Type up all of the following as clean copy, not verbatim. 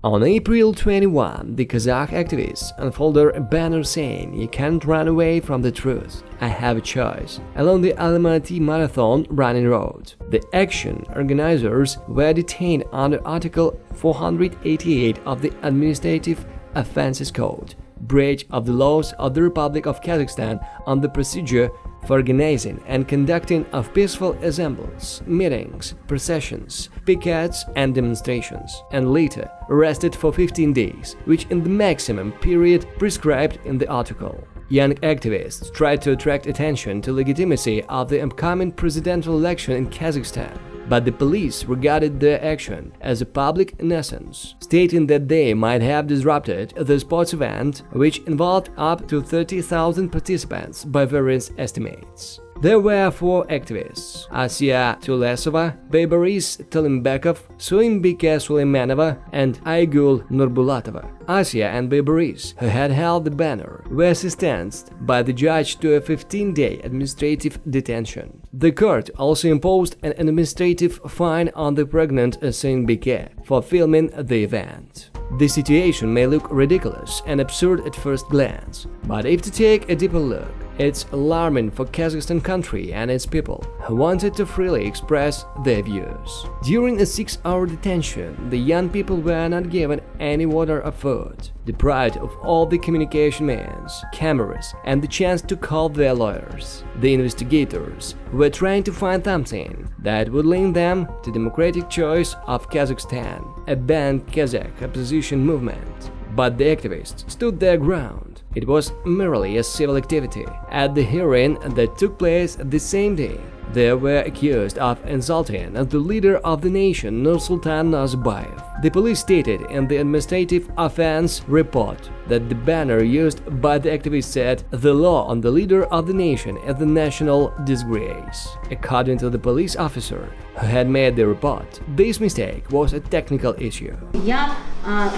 On April 21, the Kazakh activists unfolded a banner saying, "You can't run away from the truth. I have a choice," along the Almaty marathon running road. The action organizers were detained under Article 488 of the Administrative Offences Code, breach of the laws of the Republic of Kazakhstan on the procedure for organizing and conducting of peaceful assemblies, meetings, processions, pickets and demonstrations, and later arrested for 15 days, which in the maximum period prescribed in the article. Young activists tried to attract attention to legitimacy of the upcoming presidential election in Kazakhstan, but the police regarded their action as a public nuisance, stating that they might have disrupted the sports event, which involved up to 30,000 participants by various estimates. There were 4 activists: Asya Tulesova, Boris Talimbekov, Suimbike Suleimanova, and Aygul Nurbulatova. Asya and Boris, who had held the banner, were sentenced by the judge to a 15-day administrative detention. The court also imposed an administrative fine on the pregnant Suimbike for filming the event. The situation may look ridiculous and absurd at first glance, but if to take a deeper look, it's alarming for Kazakhstan country and its people, who wanted to freely express their views. During a 6-hour detention, the young people were not given any water or food, deprived of all the communication means, cameras, and the chance to call their lawyers. The investigators were trying to find something that would link them to democratic choice of Kazakhstan, a banned Kazakh opposition movement. But the activists stood their ground. It was merely a civil activity. At the hearing that took place the same day, they were accused of insulting the leader of the nation, Nursultan Nazarbayev. The police stated in the administrative offense report that the banner used by the activists said, "The law on the leader of the nation is the national disgrace." According to the police officer who had made the report, this mistake was a technical issue. Я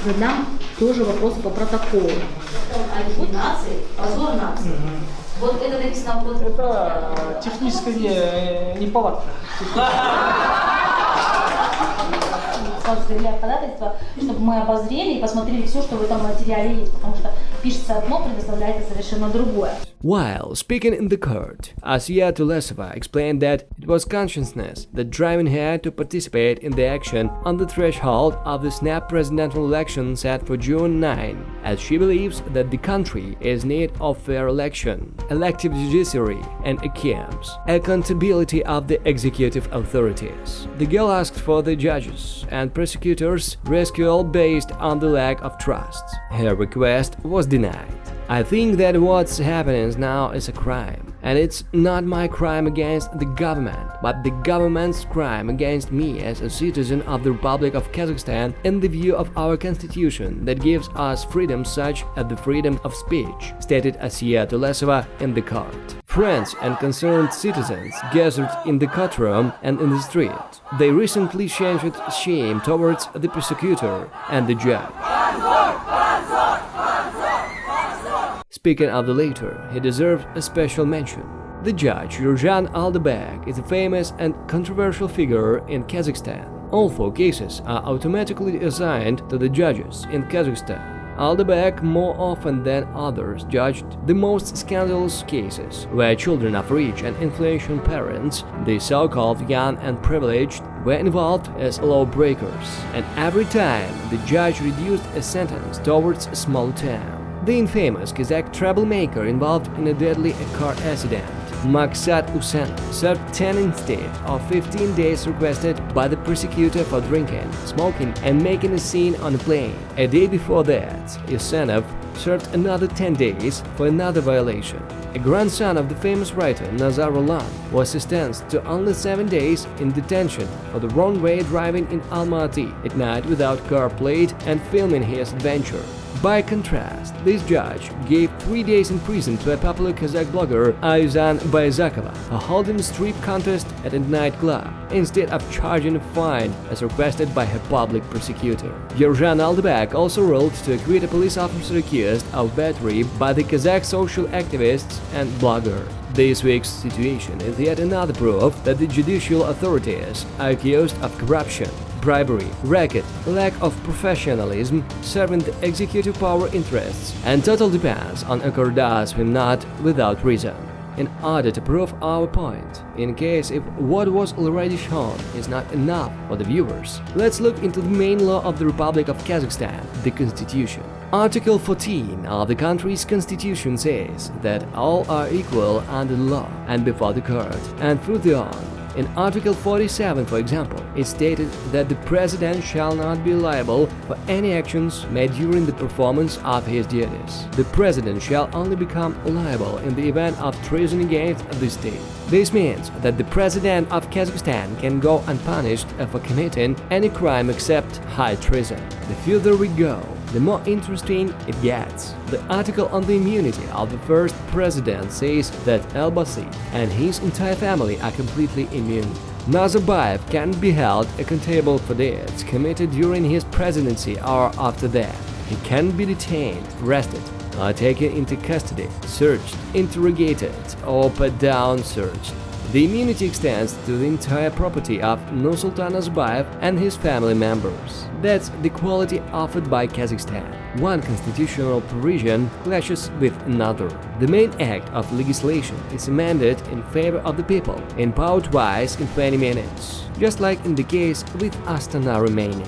задам тоже вопрос по протоколу. Вот нации, позор нации. Вот это написано вот. Это техническая неполадка. Сразу заявляю ходатайство, чтобы мы обозрели и посмотрели все, что в этом материале есть, потому что пишется одно, предоставляется совершенно другое. While speaking in the court, Asya Tulesova explained that it was consciousness that driving her to participate in the action on the threshold of the snap presidential election set for June 9, as she believes that the country is in need of fair election, elective judiciary, and accountability of the executive authorities. The girl asked for the judges and prosecutors' rescue based on the lack of trust. Her request was denied. "I think that what's happening now is a crime, and it's not my crime against the government, but the government's crime against me as a citizen of the Republic of Kazakhstan in the view of our constitution that gives us freedoms such as the freedom of speech," stated Asya Tulesova in the court. Friends and concerned citizens gathered in the courtroom and in the street. They recently changed shame towards the prosecutor and the judge. Speaking of the latter, he deserves a special mention. The judge, Yurjan Aldabek, is a famous and controversial figure in Kazakhstan. All 4 cases are automatically assigned to the judges in Kazakhstan. Aldabek more often than others judged the most scandalous cases, where children of rich and influential parents, the so-called young and privileged, were involved as lawbreakers. And every time, the judge reduced a sentence towards a small town. The infamous Kazakh troublemaker involved in a deadly car accident, Maksat Usenov, served 10 instead of 15 days requested by the prosecutor for drinking, smoking and making a scene on a plane. A day before that, Usenov served another 10 days for another violation. A grandson of the famous writer Nazar Roland was sentenced to only 7 days in detention for the wrong way driving in Almaty at night without car plate and filming his adventure. By contrast, this judge gave 3 days in prison to a popular Kazakh blogger Ayzan Bayzakova, who held a strip contest at a nightclub, instead of charging a fine as requested by her public prosecutor. Yurjan Aldabek also ruled to acquit a police officer accused of battery by the Kazakh social activists and blogger. This week's situation is yet another proof that the judicial authorities are accused of corruption, bribery, racket, lack of professionalism, serving the executive power interests, and total dependence on accordance with not without reason. In order to prove our point, in case if what was already shown is not enough for the viewers, let's look into the main law of the Republic of Kazakhstan, the Constitution. Article 14 of the country's constitution says that all are equal under the law and before the court, and further on. In Article 47, for example, it stated that the president shall not be liable for any actions made during the performance of his duties. The president shall only become liable in the event of treason against the state. This means that the president of Kazakhstan can go unpunished for committing any crime except high treason. The further we go, the more interesting it gets. The article on the immunity of the first president says that Almaty and his entire family are completely immune. Nazarbayev can't be held accountable for deeds committed during his presidency or after that. He can't be detained, arrested, or taken into custody, searched, interrogated, or put down searched. The immunity extends to the entire property of Nursultan Nazarbayev and his family members. That's the quality offered by Kazakhstan. One constitutional provision clashes with another. The main act of legislation is amended in favor of the people, in power twice in 20 minutes, just like in the case with Astana remaining.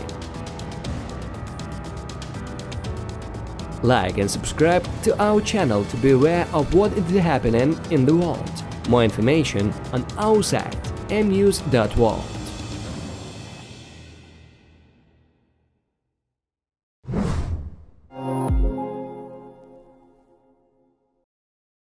Like and subscribe to our channel to be aware of what is happening in the world. More information on our site, M.News World.